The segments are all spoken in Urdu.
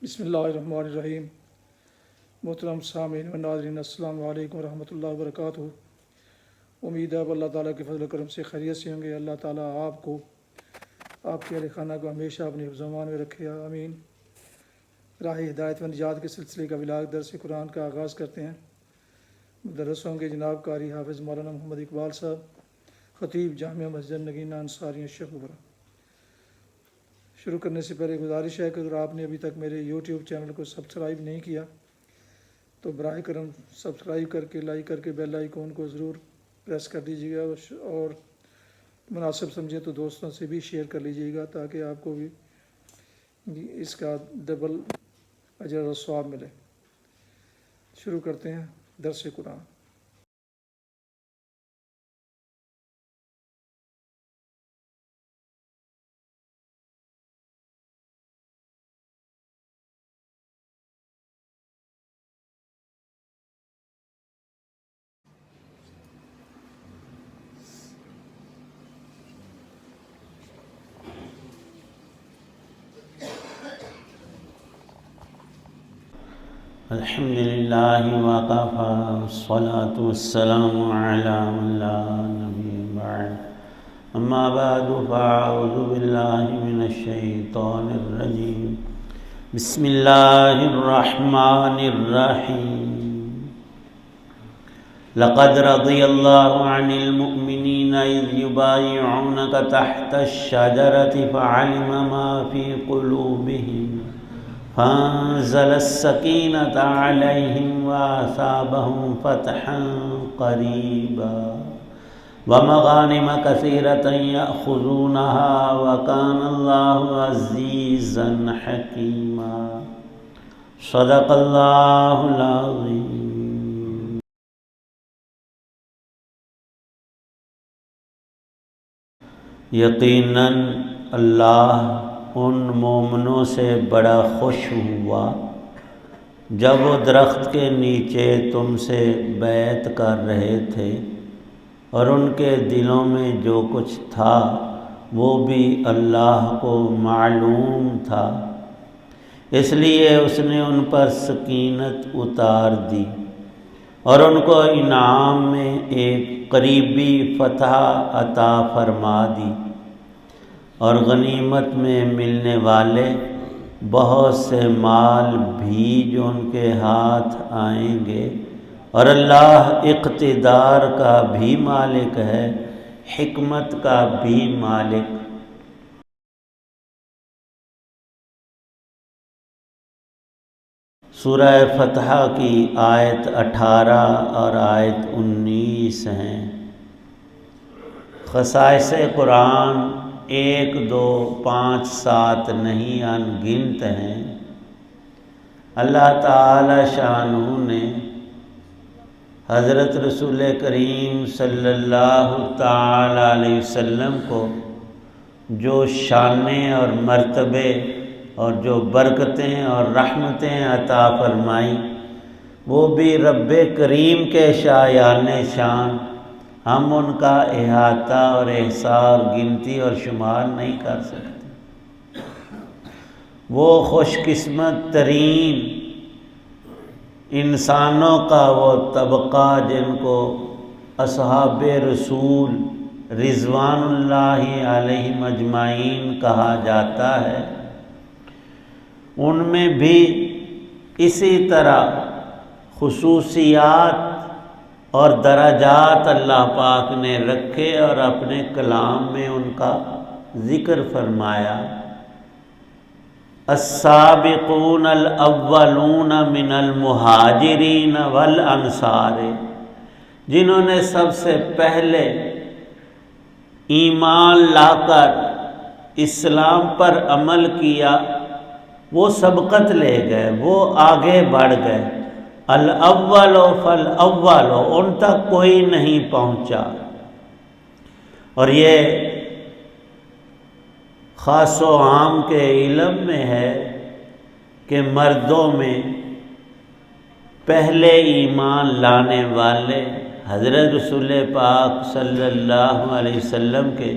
بسم اللہ الرحمن الرحیم۔ محترم سامعین و ناظرین، السلام علیکم ورحمۃ اللہ وبرکاتہ۔ امید ہے اللہ تعالیٰ کے فضل و کرم سے خیریت سے ہوں گے۔ اللہ تعالیٰ آپ کو، آپ کے اہل خانہ کو ہمیشہ اپنی حفظ و امان میں رکھے، آمین۔ راہ ہدایت و نجات کے سلسلے کا ولاغ درس قرآن کا آغاز کرتے ہیں۔ مدرس ہوں گے جناب قاری حافظ مولانا محمد اقبال صاحب، خطیب جامعہ مسجد نگینہ انصاریہ شیخ پورہ۔ شروع کرنے سے پہلے گزارش ہے کہ اگر آپ نے ابھی تک میرے یوٹیوب چینل کو سبسکرائب نہیں کیا تو براہ کرم سبسکرائب کر کے، لائک کر کے بیل آئیکن کو ضرور پریس کر دیجیے گا، اور مناسب سمجھے تو دوستوں سے بھی شیئر کر لیجیے گا تاکہ آپ کو بھی اس کا ڈبل اجر و ثواب ملے۔ شروع کرتے ہیں درس قرآن۔ الحمد للہ وقفا والصلاة والسلام علی من لا نبی بعد، اما بعد فاعوذ باللہ من الشیطان الرجیم، بسم اللہ الرحمن الرحیم۔ لقد رضی اللہ عن المؤمنین اذ یبایعونک تحت الشجرة فعلم ما فی قلوبہم فانزل السکینۃ علیہم واثابہم فتحا قریبا ومغانم کثیرۃ یأخذونہا وکان اللہ عزیزا حکیما۔ صدق اللہ العظیم۔ یقیناً اللہ ان مومنوں سے بڑا خوش ہوا جب وہ درخت کے نیچے تم سے بیعت کر رہے تھے، اور ان کے دلوں میں جو کچھ تھا وہ بھی اللہ کو معلوم تھا، اس لیے اس نے ان پر سکینت اتار دی اور ان کو انعام میں ایک قریبی فتح عطا فرما دی، اور غنیمت میں ملنے والے بہت سے مال بھی جو ان کے ہاتھ آئیں گے، اور اللہ اقتدار کا بھی مالک ہے، حکمت کا بھی مالک۔ سورہ فتح کی آیت 18 اور آیت 19 ہیں۔ خصائص قرآن 1 2 5 7 نہیں، ان گنت ہیں۔ اللہ تعالی شانہ نے حضرت رسول کریم صلی اللہ تعالی علیہ وسلم کو جو شانیں اور مرتبے اور جو برکتیں اور رحمتیں عطا فرمائیں، وہ بھی رب کریم کے شایان شان، ہم ان کا احاطہ اور احصار، گنتی اور شمار نہیں کر سکتے۔ وہ خوش قسمت ترین انسانوں کا وہ طبقہ جن کو اصحاب رسول رضوان اللہ علیہم اجمعین کہا جاتا ہے، ان میں بھی اسی طرح خصوصیات اور درجات اللہ پاک نے رکھے اور اپنے کلام میں ان کا ذکر فرمایا۔ السابقون الاولون من المہاجرین والانصار، جنہوں نے سب سے پہلے ایمان لا کر اسلام پر عمل کیا، وہ سبقت لے گئے، وہ آگے بڑھ گئے۔ الاول فالاول، ان تک کوئی نہیں پہنچا۔ اور یہ خاص و عام کے علم میں ہے کہ مردوں میں پہلے ایمان لانے والے حضرت رسول پاک صلی اللہ علیہ وسلم کے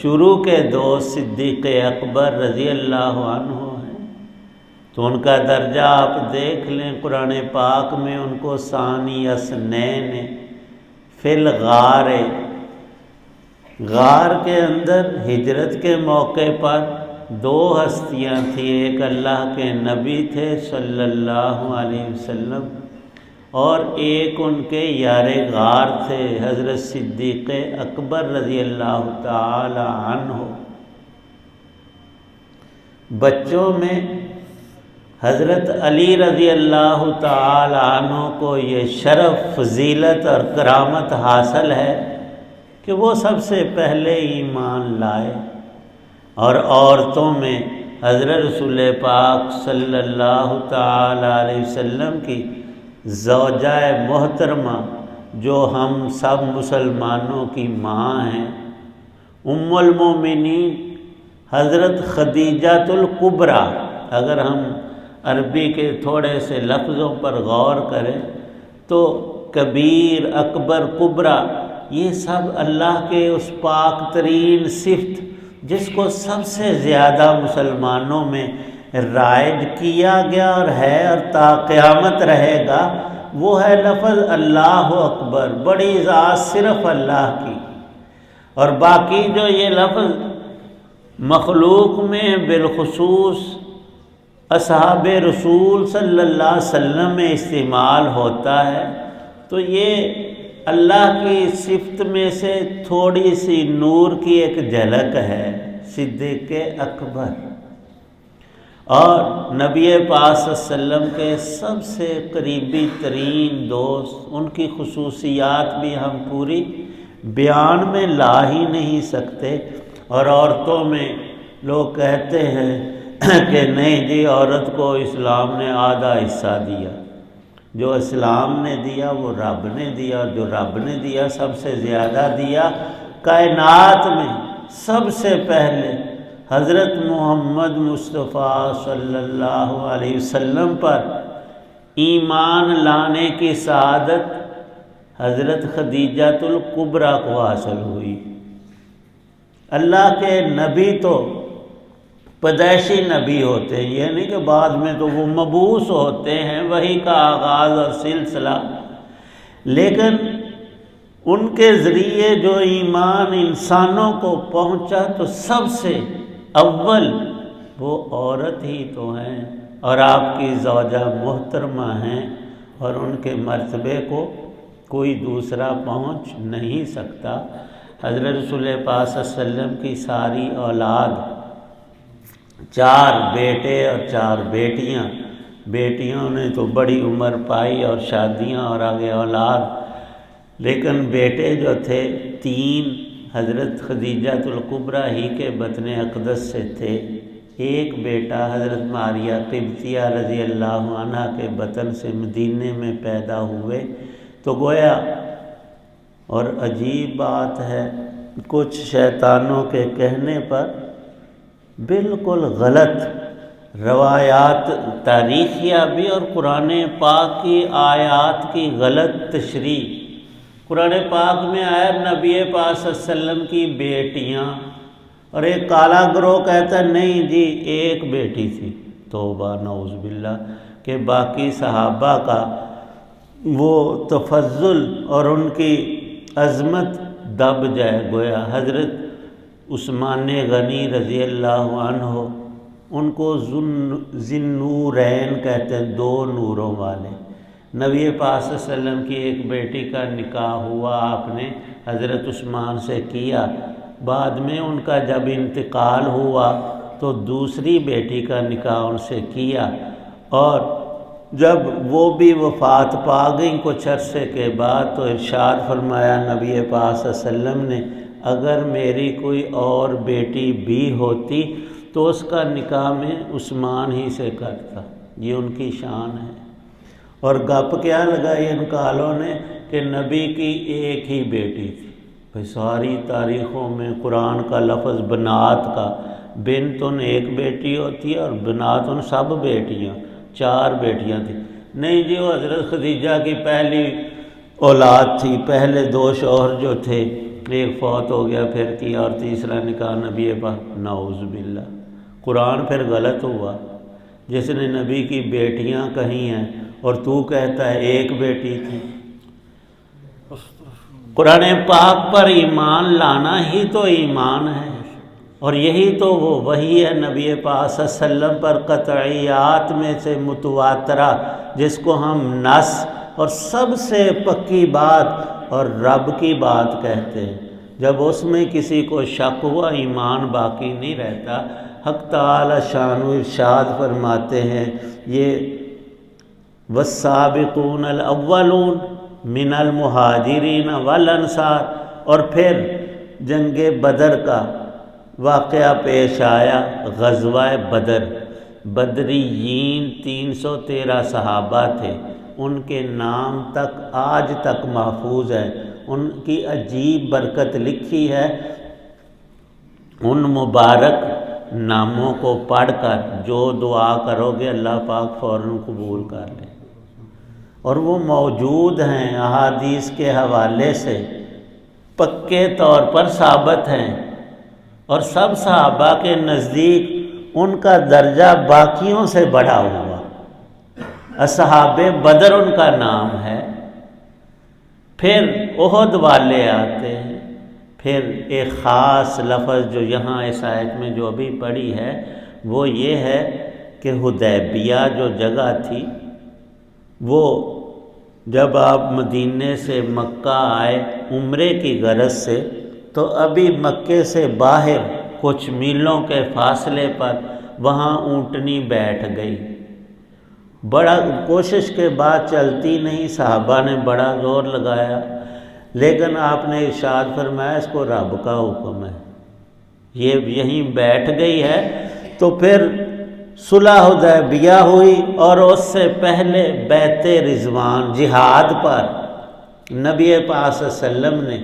شروع کے دوست صدیق اکبر رضی اللہ عنہ ہیں، تو ان کا درجہ آپ دیکھ لیں، قرآن پاک میں ان کو ثانی اثنین فی الغار، غار کے اندر ہجرت کے موقع پر دو ہستیاں تھیں، ایک اللہ کے نبی تھے صلی اللہ علیہ وسلم اور ایک ان کے یار غار تھے حضرت صدیق اکبر رضی اللہ تعالی عنہ۔ بچوں میں حضرت علی رضی اللہ تعالی عنہ کو یہ شرف، فضیلت اور کرامت حاصل ہے کہ وہ سب سے پہلے ایمان لائے، اور عورتوں میں حضرت رسول پاک صلی اللہ تعالی علیہ وسلم کی زوجہ محترمہ جو ہم سب مسلمانوں کی ماں ہیں، ام المومنین حضرت خدیجۃ الکبریٰ۔ اگر ہم عربی کے تھوڑے سے لفظوں پر غور کریں تو کبیر، اکبر، کبریٰ، یہ سب اللہ کے اس پاک ترین صفت جس کو سب سے زیادہ مسلمانوں میں رائج کیا گیا اور ہے اور تا قیامت رہے گا، وہ ہے لفظ اللہ اکبر، بڑی ذات صرف اللہ کی۔ اور باقی جو یہ لفظ مخلوق میں بالخصوص اصحاب رسول صلی اللہ علیہ وسلم میں استعمال ہوتا ہے، تو یہ اللہ کی صفت میں سے تھوڑی سی نور کی ایک جھلک ہے، صدیق اکبر۔ اور نبی پاک صلی اللہ علیہ وسلم کے سب سے قریبی ترین دوست، ان کی خصوصیات بھی ہم پوری بیان میں لا ہی نہیں سکتے۔ اور عورتوں میں لوگ کہتے ہیں کہ نہیں جی، عورت کو اسلام نے آدھا حصہ دیا، جو اسلام نے دیا وہ رب نے دیا، اور جو رب نے دیا سب سے زیادہ دیا۔ کائنات میں سب سے پہلے حضرت محمد مصطفیٰ صلی اللہ علیہ وسلم پر ایمان لانے کی سعادت حضرت خدیجۃ الکبریٰ کو حاصل ہوئی۔ اللہ کے نبی تو پیدائشی نبی ہوتے ہیں، یہ نہیں کہ بعد میں تو وہ مبعوث ہوتے ہیں، وحی کا آغاز اور سلسلہ، لیکن ان کے ذریعے جو ایمان انسانوں کو پہنچا تو سب سے اول وہ عورت ہی تو ہیں، اور آپ کی زوجہ محترمہ ہیں، اور ان کے مرتبے کو کوئی دوسرا پہنچ نہیں سکتا۔ حضرت رسول پاک صلی اللہ علیہ وسلم کی ساری اولاد، 4 بیٹے اور 4 بیٹیاں، بیٹیوں نے تو بڑی عمر پائی اور شادیاں اور آگے اولاد، لیکن بیٹے جو تھے 3 حضرت خدیجۃ الکبریٰ ہی کے بطن اقدس سے تھے۔ ایک بیٹا حضرت ماریہ قبطیہ رضی اللہ عنہ کے بطن سے مدینے میں پیدا ہوئے، تو گویا، اور عجیب بات ہے، کچھ شیطانوں کے کہنے پر بالکل غلط روایات تاریخیہ بھی اور قرآن پاک کی آیات کی غلط تشریح۔ قرآن پاک میں آیا نبی پاک صلی اللہ علیہ وسلم کی بیٹیاں، اور ایک کالا گروہ کہتا ہے نہیں جی ایک بیٹی تھی، توبہ نعوذ باللہ، کہ باقی صحابہ کا وہ تفضل اور ان کی عظمت دب جائے۔ گویا حضرت عثمان غنی رضی اللہ عنہ، ان کو ذوالنورین کہتے ہیں، 2 نوروں والے۔ نبی پاک صلی اللہ علیہ وسلم کی ایک بیٹی کا نکاح ہوا، آپ نے حضرت عثمان سے کیا، بعد میں ان کا جب انتقال ہوا تو دوسری بیٹی کا نکاح ان سے کیا، اور جب وہ بھی وفات پا گئیں کچھ عرصے کے بعد تو ارشاد فرمایا نبی پاک صلی اللہ علیہ وسلم نے، اگر میری کوئی اور بیٹی بھی ہوتی تو اس کا نکاح میں عثمان ہی سے کرتا۔ یہ ان کی شان ہے۔ اور گپ کیا لگائی ان کالوں نے کہ نبی کی ایک ہی بیٹی تھی۔ بھئی ساری تاریخوں میں قرآن کا لفظ بنات کا، بنتن ایک بیٹی ہوتی ہے اور بناتن سب بیٹیاں، 4 بیٹیاں تھیں۔ نہیں جی، وہ حضرت خدیجہ کی پہلی اولاد تھی، پہلے 2 شوہر جو تھے، ایک فوت ہو گیا پھر کیا، اور تیسرا نکاح نبی پاک، نعوذ باللہ۔ قرآن پھر غلط ہوا، جس نے نبی کی بیٹیاں کہی ہیں اور تو کہتا ہے ایک بیٹی تھی۔ قرآن پاک پر ایمان لانا ہی تو ایمان ہے، اور یہی تو وہ وحی ہے نبی پاک صلی اللہ علیہ وسلم پر قطعیات میں سے متواترہ، جس کو ہم نص اور سب سے پکی بات اور رب کی بات کہتے ہیں۔ جب اس میں کسی کو شک ہوا ایمان باقی نہیں رہتا۔ حق تعالی شان و ارشاد فرماتے ہیں یہ والسابقون الاولون من المہاجرین والانصار، اور پھر جنگ بدر کا واقعہ پیش آیا، غزوہ بدر۔ بدریین 313 صحابہ تھے، ان کے نام تک آج تک محفوظ ہے، ان کی عجیب برکت لکھی ہے۔ ان مبارک ناموں کو پڑھ کر جو دعا کرو گے اللہ پاک فوراً قبول کر لے، اور وہ موجود ہیں احادیث کے حوالے سے پکے طور پر ثابت ہیں، اور سب صحابہ کے نزدیک ان کا درجہ باقیوں سے بڑا ہوا۔ اصحاب بدر ان کا نام ہے۔ پھر احد والے آتے ہیں، پھر ایک خاص لفظ جو یہاں اس آیت میں جو ابھی پڑھی ہے وہ یہ ہے کہ حدیبیہ جو جگہ تھی، وہ جب آپ مدینے سے مکہ آئے عمرے کی غرض سے، تو ابھی مکے سے باہر کچھ میلوں کے فاصلے پر وہاں اونٹنی بیٹھ گئی۔ بڑا کوشش کے بعد چلتی نہیں، صحابہ نے بڑا زور لگایا، لیکن آپ نے ارشاد فرمایا اس کو رب کا حکم ہے، یہ یہیں بیٹھ گئی ہے۔ تو پھر صلح حدیبیہ ہوئی، اور اس سے پہلے بیعت رضوان جہاد پر نبی پاک صلی اللہ علیہ وسلم نے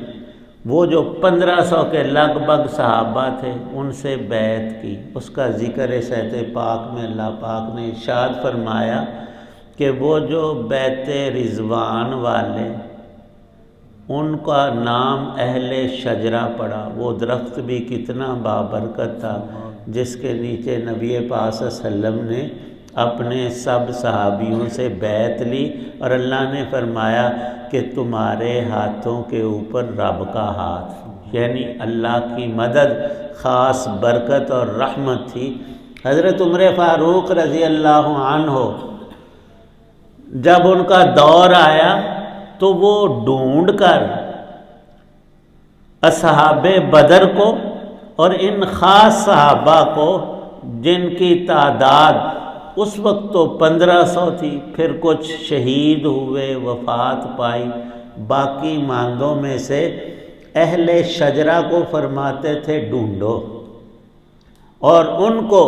وہ جو 1500 کے لگ بھگ صحابہ تھے ان سے بیعت کی۔ اس کا ذکر صحیح پاک میں اللہ پاک نے ارشاد فرمایا کہ وہ جو بیعت رضوان والے، ان کا نام اہل شجرہ پڑا۔ وہ درخت بھی کتنا بابرکت تھا جس کے نیچے نبی پاک صلی اللہ علیہ وسلم نے اپنے سب صحابیوں سے بیعت لی، اور اللہ نے فرمایا کہ تمہارے ہاتھوں کے اوپر رب کا ہاتھ، یعنی اللہ کی مدد، خاص برکت اور رحمت تھی۔ حضرت عمر فاروق رضی اللہ عنہ جب ان کا دور آیا تو وہ ڈھونڈ کر اصحاب بدر کو اور ان خاص صحابہ کو جن کی تعداد اس وقت تو 1500 تھی، پھر کچھ شہید ہوئے، وفات پائی، باقی ماندوں میں سے اہل شجرہ کو فرماتے تھے ڈھونڈو، اور ان کو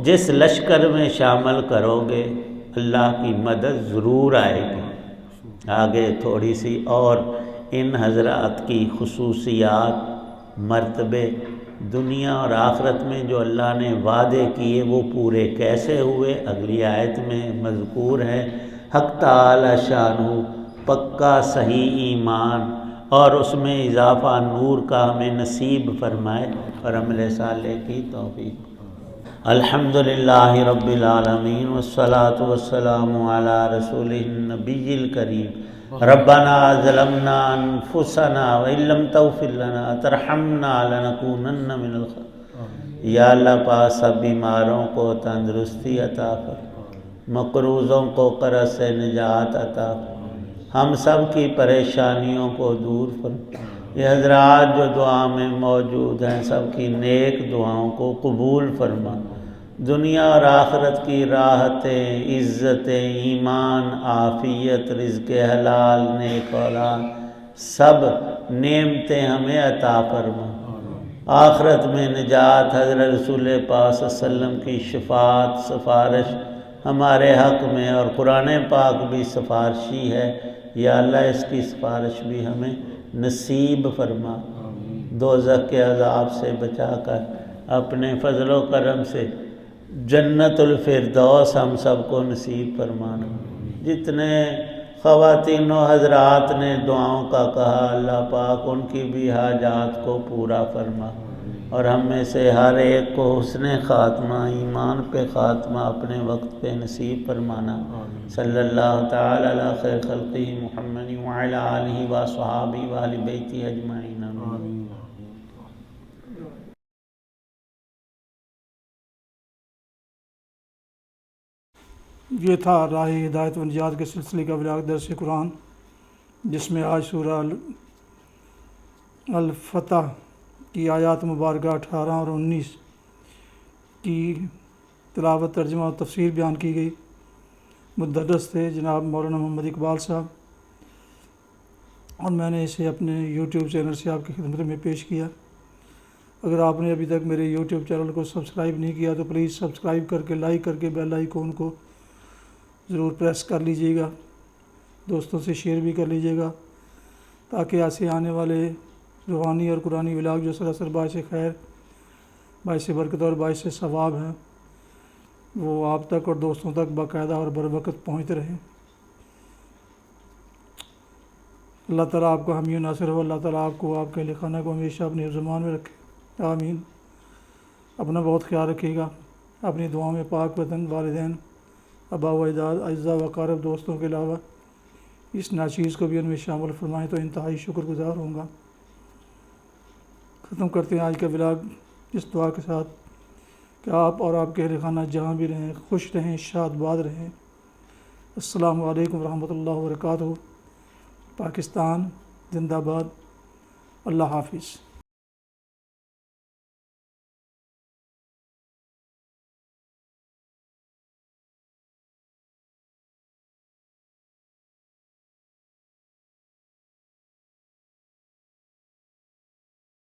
جس لشکر میں شامل کرو گے اللہ کی مدد ضرور آئے گی۔ آگے تھوڑی سی اور ان حضرات کی خصوصیات، مرتبے، دنیا اور آخرت میں جو اللہ نے وعدے کیے وہ پورے کیسے ہوئے اگلی آیت میں مذکور ہے۔ حق تعالی شانہ پکا صحیح ایمان اور اس میں اضافہ نور کا ہمیں نصیب فرمائے اور عمل صالح کی توفیق۔ الحمدللہ رب العالمین والصلاة والسلام علی رسولہ النبی الکریم۔ ربنا ظلمنا انفسنا وان لم تغفر لنا ترحمنا لنکونن من الخاسرین۔ یا اللہ پاک سب بیماروں کو تندرستی عطا فرما، مقروضوں کو قرض سے نجات عطا فرما، ہم سب کی پریشانیوں کو دور فرما۔ یہ حضرات جو دعا میں موجود ہیں سب کی نیک دعاؤں کو قبول فرما، دنیا اور آخرت کی راحتیں، عزتیں، ایمان، عافیت، رزق حلال، نیک اولاد، سب نعمتیں ہمیں عطا فرما۔ آخرت میں نجات، حضرت رسول پاک صلی اللہ علیہ وسلم کی شفاعت، سفارش ہمارے حق میں، اور قرآن پاک بھی سفارشی ہے، یا اللہ اس کی سفارش بھی ہمیں نصیب فرما۔ دوزخ کے عذاب سے بچا کر اپنے فضل و کرم سے جنت الفردوس ہم سب کو نصیب فرمانا۔ جتنے خواتین و حضرات نے دعاؤں کا کہا اللہ پاک ان کی بھی حاجات کو پورا فرما۔ اور ہم میں سے ہر ایک کو حسن خاتمہ، ایمان پہ خاتمہ اپنے وقت پہ نصیب فرمانا۔ صلی اللہ تعالی علی خیر خلقہ محمد وعلی آلہ وصحابہ وآل بیتہ اجمعین۔ یہ تھا راہ ہدایت و نجات کے سلسلے کا ولاغ درس قرآن، جس میں آج سورہ الفتح کی آیات مبارکہ 18 اور 19 کی تلاوت، ترجمہ اور تفسیر بیان کی گئی۔ مدرس تھے جناب مولانا محمد اقبال صاحب، اور میں نے اسے اپنے یوٹیوب چینل سے آپ کی خدمت میں پیش کیا۔ اگر آپ نے ابھی تک میرے یوٹیوب چینل کو سبسکرائب نہیں کیا تو پلیز سبسکرائب کر کے، لائک کر کے بیل آئیکن کو ضرور پریس کر لیجئے گا، دوستوں سے شیئر بھی کر لیجئے گا، تاکہ ایسے آنے والے روحانی اور قرآنی ولاگ جو سراسر باعث خیر، باعث برکت اور باعث ثواب ہیں، وہ آپ تک اور دوستوں تک باقاعدہ اور بروقت پہنچتے رہیں۔ اللہ تعالیٰ آپ کو حامی و ناصر ہو، اللہ تعالیٰ آپ کو، آپ کے اہل خانہ کو ہمیشہ اپنے زمان میں رکھے، آمین۔ اپنا بہت خیال رکھیے گا، اپنی دعاؤں میں پاک وطن، والدین، آباء و اجداد، اعزاء و اقارب، دوستوں کے علاوہ اس ناچیز کو بھی ان میں شامل فرمائیں تو انتہائی شکر گزار ہوں گا۔ ختم کرتے ہیں آج کا ولاگ اس دعا کے ساتھ کہ آپ اور آپ کے اہل خانہ جہاں بھی رہیں خوش رہیں، شاد باد رہیں۔ السلام علیکم ورحمۃ اللہ وبرکاتہ۔ پاکستان زندہ باد۔ اللہ حافظ۔